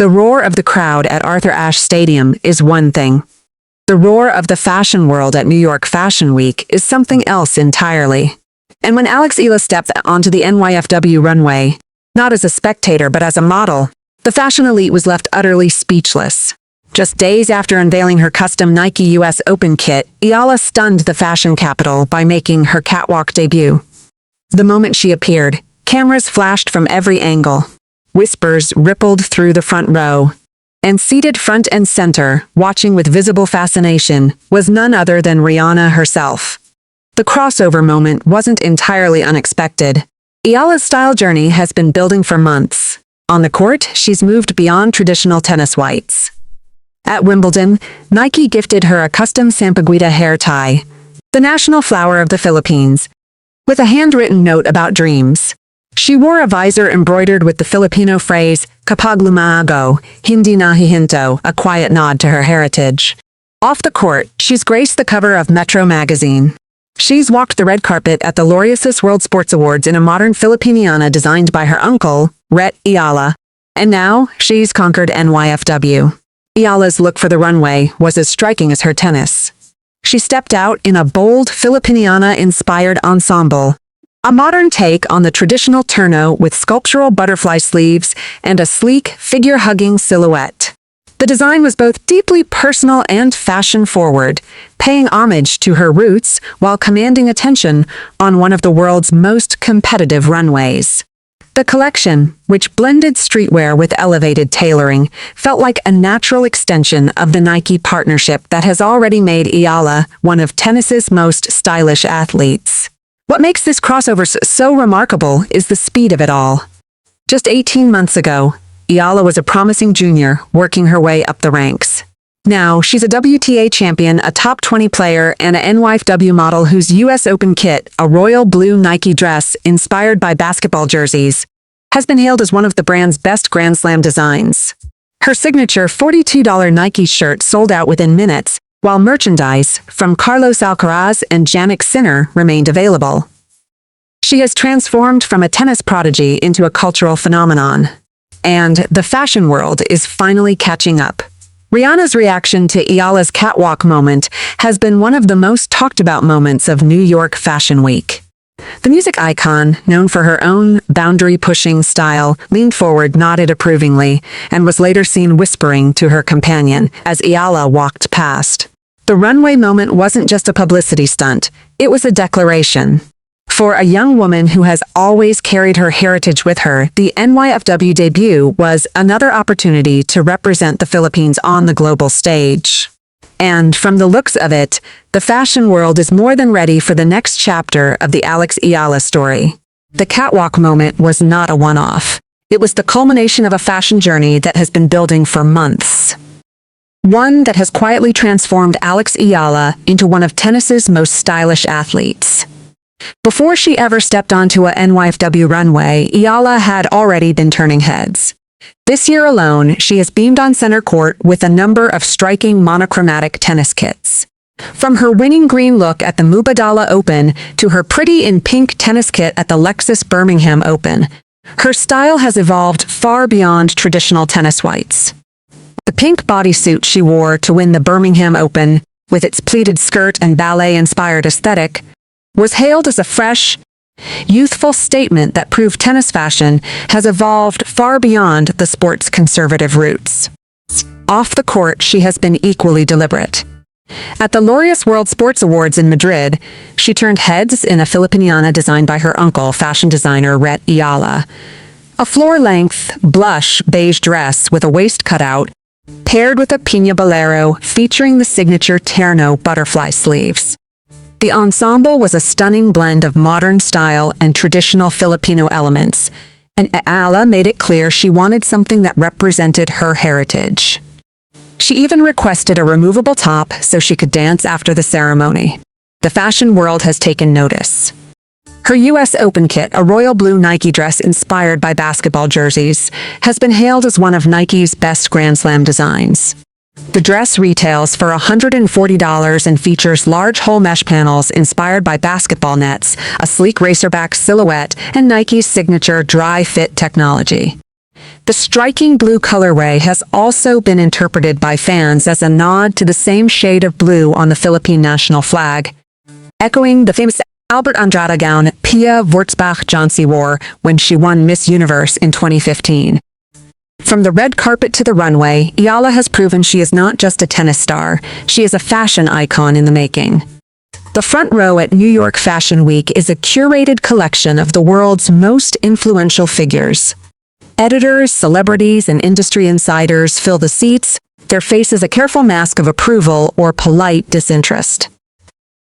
The roar of the crowd at Arthur Ashe Stadium is one thing. The roar of the fashion world at New York Fashion Week is something else entirely. And when Eala stepped onto the NYFW runway, not as a spectator but as a model, the fashion elite was left utterly speechless. Just days after unveiling her custom Nike US Open kit, Eala stunned the fashion capital by making her catwalk debut. The moment she appeared, cameras flashed from every angle. Whispers rippled through the front row. And seated front and center, watching with visible fascination, was none other than Rihanna herself. The crossover moment wasn't entirely unexpected. Eala's style journey has been building for months. On the court, she's moved beyond traditional tennis whites. At Wimbledon, Nike gifted her a custom sampaguita hair tie, the national flower of the Philippines, with a handwritten note about dreams. She wore a visor embroidered with the Filipino phrase, "Kapag lumago, hindi nahihinto," a quiet nod to her heritage. Off the court, she's graced the cover of Metro magazine. She's walked the red carpet at the Laureasis World Sports Awards in a modern Filipiniana designed by her uncle, Eala. And now, she's conquered NYFW. Eala's look for the runway was as striking as her tennis. She stepped out in a bold Filipiniana-inspired ensemble, a modern take on the traditional turno with sculptural butterfly sleeves and a sleek, figure-hugging silhouette. The design was both deeply personal and fashion-forward, paying homage to her roots while commanding attention on one of the world's most competitive runways. The collection, which blended streetwear with elevated tailoring, felt like a natural extension of the Nike partnership that has already made Eala one of tennis's most stylish athletes. What makes this crossover so remarkable is the speed of it all. Just 18 months ago, Eala was a promising junior working her way up the ranks. Now, she's a WTA champion, a top 20 player, and an NYFW model whose US Open kit, a royal blue Nike dress inspired by basketball jerseys, has been hailed as one of the brand's best Grand Slam designs. Her signature $42 Nike shirt sold out within minutes, while merchandise from Carlos Alcaraz and Jannik Sinner remained available. She has transformed from a tennis prodigy into a cultural phenomenon. And the fashion world is finally catching up. Rihanna's reaction to Eala's catwalk moment has been one of the most talked about moments of New York Fashion Week. The music icon, known for her own boundary-pushing style, leaned forward, nodded approvingly, and was later seen whispering to her companion as Eala walked past. The runway moment wasn't just a publicity stunt, it was a declaration. For a young woman who has always carried her heritage with her, the NYFW debut was another opportunity to represent the Philippines on the global stage. And from the looks of it, the fashion world is more than ready for the next chapter of the Eala story. The catwalk moment was not a one-off. It was the culmination of a fashion journey that has been building for months. One that has quietly transformed Eala into one of tennis's most stylish athletes. Before she ever stepped onto a NYFW runway, Eala had already been turning heads. This year alone, she has beamed on center court with a number of striking monochromatic tennis kits. From her winning green look at the Mubadala Open to her pretty in pink tennis kit at the Lexus Birmingham Open, her style has evolved far beyond traditional tennis whites. The pink bodysuit she wore to win the Birmingham Open, with its pleated skirt and ballet-inspired aesthetic, was hailed as a fresh, youthful statement that proved tennis fashion has evolved far beyond the sport's conservative roots. Off the court, she has been equally deliberate. At the Laureasis World Sports Awards in Madrid, she turned heads in a Filipiniana designed by her uncle, fashion designer Eala. A floor-length, blush beige dress with a waist cutout, paired with a piña bolero featuring the signature terno butterfly sleeves. The ensemble was a stunning blend of modern style and traditional Filipino elements, and Eala made it clear she wanted something that represented her heritage. She even requested a removable top so she could dance after the ceremony. The fashion world has taken notice. Her US Open kit, a royal blue Nike dress inspired by basketball jerseys, has been hailed as one of Nike's best Grand Slam designs. The dress retails for $140 and features large hole mesh panels inspired by basketball nets, a sleek racerback silhouette, and Nike's signature dry fit technology. The striking blue colorway has also been interpreted by fans as a nod to the same shade of blue on the Philippine national flag, echoing the famous Albert Andrade gown Pia Wurtzbach-Johnson wore when she won Miss Universe in 2015. From the red carpet to the runway, Eala has proven she is not just a tennis star, she is a fashion icon in the making. The front row at New York Fashion Week is a curated collection of the world's most influential figures. Editors, celebrities, and industry insiders fill the seats, their faces a careful mask of approval or polite disinterest.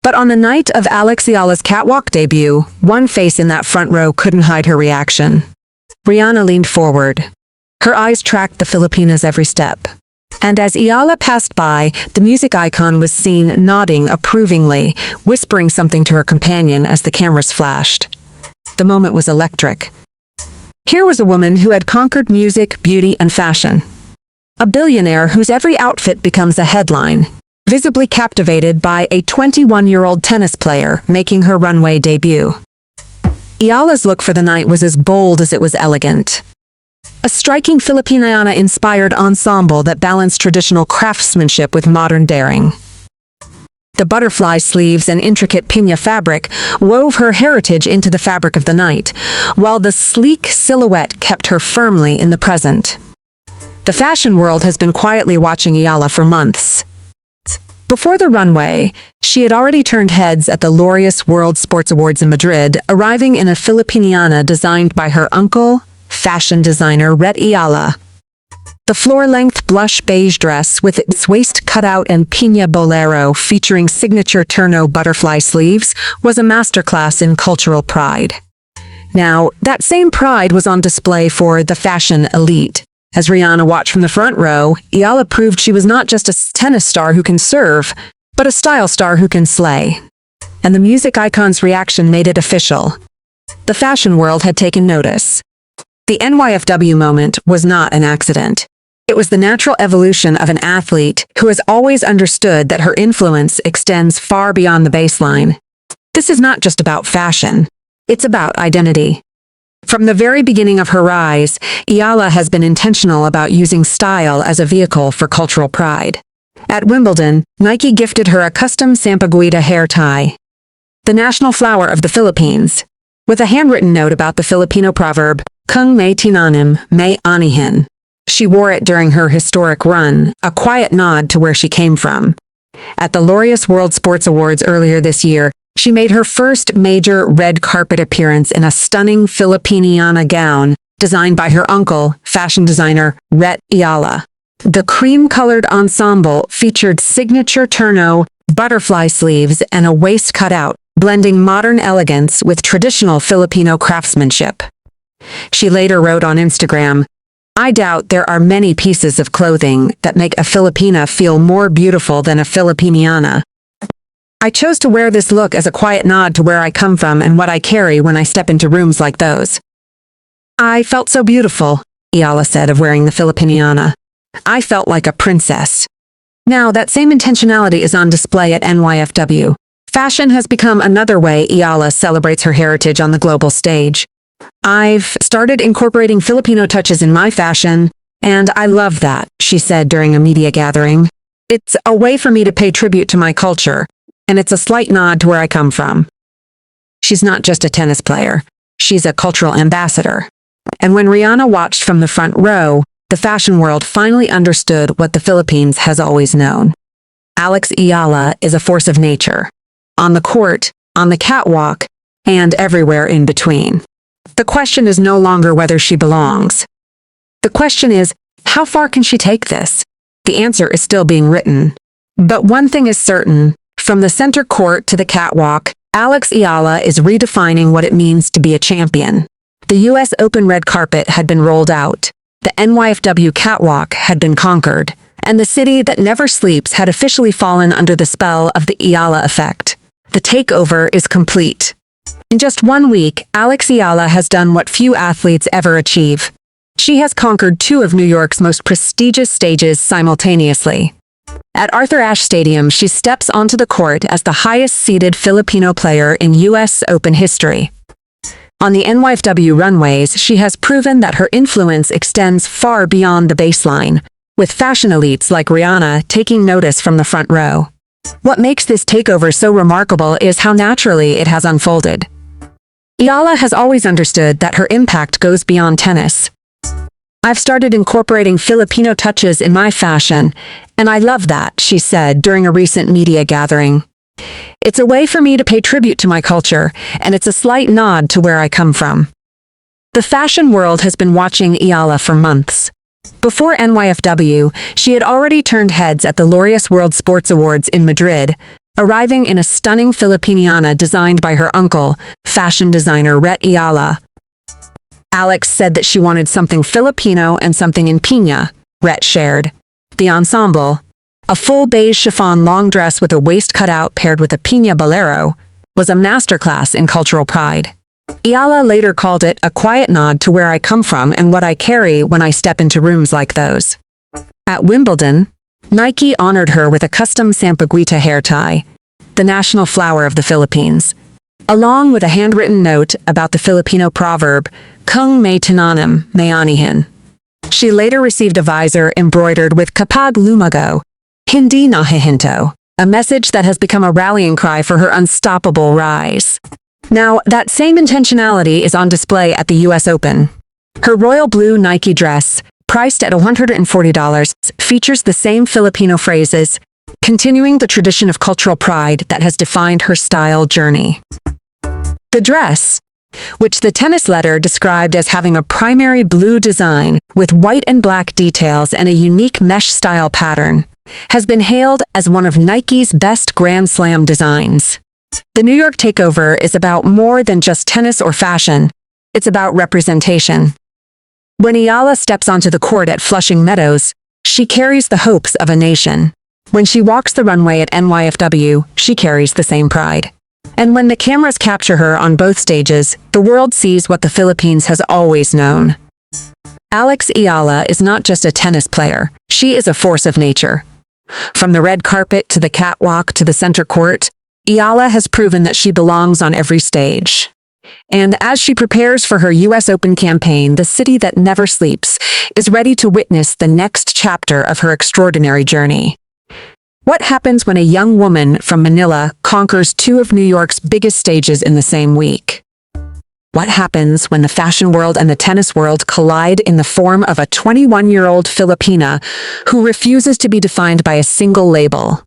But on the night of Eala's catwalk debut, one face in that front row couldn't hide her reaction. Rihanna leaned forward. Her eyes tracked the Filipina's every step. And as Eala passed by, the music icon was seen nodding approvingly, whispering something to her companion as the cameras flashed. The moment was electric. Here was a woman who had conquered music, beauty, and fashion. A billionaire whose every outfit becomes a headline, visibly captivated by a 21-year-old tennis player making her runway debut. Eala's look for the night was as bold as it was elegant. A striking Filipiniana-inspired ensemble that balanced traditional craftsmanship with modern daring. The butterfly sleeves and intricate piña fabric wove her heritage into the fabric of the night, while the sleek silhouette kept her firmly in the present. The fashion world has been quietly watching Eala for months. Before the runway, she had already turned heads at the Laureus World Sports Awards in Madrid, arriving in a Filipiniana designed by her uncle, fashion designer Rhett Eala. The floor-length blush beige dress with its waist cutout and piña bolero featuring signature turno butterfly sleeves was a masterclass in cultural pride. Now, that same pride was on display for the fashion elite. As Rihanna watched from the front row, Eala proved she was not just a tennis star who can serve, but a style star who can slay. And the music icon's reaction made it official. The fashion world had taken notice. The NYFW moment was not an accident. It was the natural evolution of an athlete who has always understood that her influence extends far beyond the baseline. This is not just about fashion. It's about identity. From the very beginning of her rise, Eala has been intentional about using style as a vehicle for cultural pride. At Wimbledon, Nike gifted her a custom sampaguita hair tie, the national flower of the Philippines, with a handwritten note about the Filipino proverb, Kung may tinanim, may anihin. She wore it during her historic run, a quiet nod to where she came from. At the Laureus World Sports Awards earlier this year, she made her first major red carpet appearance in a stunning Filipiniana gown designed by her uncle, fashion designer Rhett Eala. The cream-colored ensemble featured signature turno, butterfly sleeves, and a waist cutout, blending modern elegance with traditional Filipino craftsmanship. She later wrote on Instagram, "I doubt there are many pieces of clothing that make a Filipina feel more beautiful than a Filipiniana. I chose to wear this look as a quiet nod to where I come from and what I carry when I step into rooms like those." "I felt so beautiful," Eala said of wearing the Filipiniana. "I felt like a princess." Now, that same intentionality is on display at NYFW. Fashion has become another way Eala celebrates her heritage on the global stage. "I've started incorporating Filipino touches in my fashion, and I love that," she said during a media gathering. "It's a way for me to pay tribute to my culture, and it's a slight nod to where I come from." She's not just a tennis player. She's a cultural ambassador. And when Rihanna watched from the front row, the fashion world finally understood what the Philippines has always known. Eala is a force of nature. On the court, on the catwalk, and everywhere in between. The question is no longer whether she belongs. The question is, how far can she take this? The answer is still being written. But one thing is certain, from the center court to the catwalk, Eala is redefining what it means to be a champion. The US Open red carpet had been rolled out. The NYFW Catwalk had been conquered. And the city that never sleeps had officially fallen under the spell of the Eala effect. The takeover is complete. In just 1 week, Eala has done what few athletes ever achieve. She has conquered 2 of New York's most prestigious stages simultaneously. At Arthur Ashe Stadium, she steps onto the court as the highest-seeded Filipino player in US Open history. On the NYFW runways, she has proven that her influence extends far beyond the baseline, with fashion elites like Rihanna taking notice from the front row. What makes this takeover so remarkable is how naturally it has unfolded. Eala has always understood that her impact goes beyond tennis. "I've started incorporating Filipino touches in my fashion, and I love that," she said during a recent media gathering. "It's a way for me to pay tribute to my culture, and it's a slight nod to where I come from." The fashion world has been watching Eala for months. Before NYFW, she had already turned heads at the Laureus World Sports Awards in Madrid, arriving in a stunning Filipiniana designed by her uncle, fashion designer Eala. Alex said that she wanted something Filipino and something in piña, Rhett shared. The ensemble, a full beige chiffon long dress with a waist cutout paired with a piña bolero, was a masterclass in cultural pride. Eala later called it a quiet nod to where I come from and what I carry when I step into rooms like those. At Wimbledon, Nike honored her with a custom sampaguita hair tie, the national flower of the Philippines, along with a handwritten note about the Filipino proverb, "Kung may tinanim, may anihin." She later received a visor embroidered with "Kapag lumago, hindi nahihinto," a message that has become a rallying cry for her unstoppable rise. Now, that same intentionality is on display at the US Open. Her royal blue Nike dress, priced at $140, features the same Filipino phrases, continuing the tradition of cultural pride that has defined her style journey. The dress, which the tennis letter described as having a primary blue design with white and black details and a unique mesh-style pattern, has been hailed as one of Nike's best Grand Slam designs. The New York takeover is about more than just tennis or fashion. It's about representation. When Eala steps onto the court at Flushing Meadows, she carries the hopes of a nation. When she walks the runway at NYFW, she carries the same pride. And when the cameras capture her on both stages, the world sees what the Philippines has always known. Alex Eala is not just a tennis player, she is a force of nature. From the red carpet to the catwalk to the center court, Eala has proven that she belongs on every stage. And as she prepares for her US Open campaign, the city that never sleeps is ready to witness the next chapter of her extraordinary journey. What happens when a young woman from Manila conquers two of New York's biggest stages in the same week? What happens when the fashion world and the tennis world collide in the form of a 21-year-old Filipina who refuses to be defined by a single label?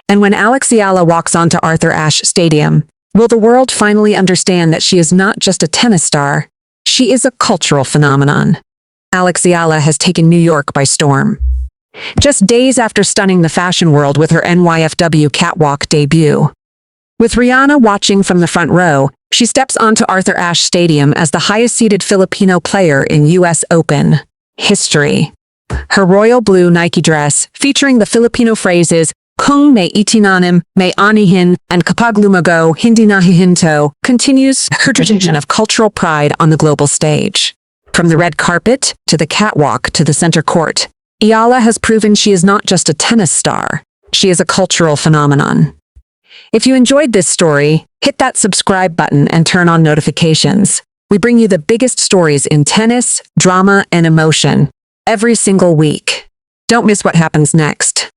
And when Alex Eala walks onto Arthur Ashe Stadium, will the world finally understand that she is not just a tennis star, she is a cultural phenomenon? Alex Eala has taken New York by storm. Just days after stunning the fashion world with her NYFW Catwalk debut. With Rihanna watching from the front row, she steps onto Arthur Ashe Stadium as the highest-seeded Filipino player in US Open history. Her royal blue Nike dress, featuring the Filipino phrases, "Kung may itinanim, may anihin," and "Kapag lumago, hindi nahihinto," continues her tradition of cultural pride on the global stage. From the red carpet, to the catwalk, to the center court, Eala has proven she is not just a tennis star, she is a cultural phenomenon. If you enjoyed this story, hit that subscribe button and turn on notifications. We bring you the biggest stories in tennis, drama, and emotion every single week. Don't miss what happens next.